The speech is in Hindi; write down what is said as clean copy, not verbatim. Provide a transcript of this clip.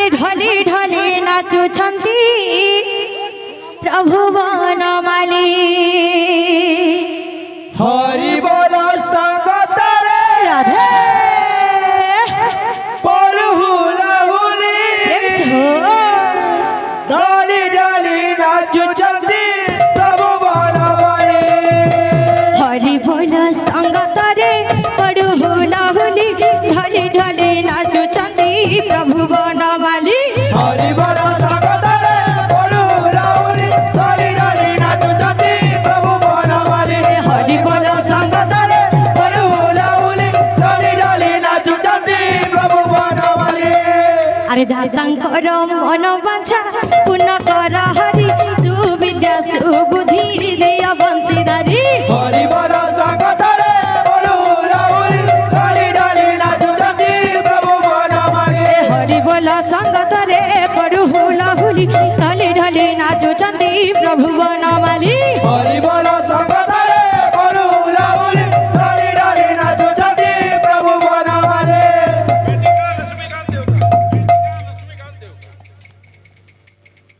अरे ढले ढले नाचुछंती प्रभु बनमाली हरि बोल संगतरे राधे परहुला हुली प्रेम से हो डाली डाली नाचुछंती प्रभु बनमाली हरि बोल संगतरे पड़हुला हुली ढले ढले नाचुछंती प्रभु बनमाली हरि बोल संगतरे परहुला हुली डाली डाली नाचुछंती प्रभु बनमाली हरि बोल संगतरे परहुला हुली डाली डाली नाचुछंती प्रभु बनमाली अरे दातांकर मन बांछा पूर्ण कर हरि सुविद्या सुबुद्धि दिया बंशीधारी हरि बोल संगतरे परहुला हुली डाली डाली नाचुछंती प्रभु बनमाली हरि बोल संगत रे पड़हुला हुली ढले ढले नाचुछंती प्रभु बनमाली हरि बोल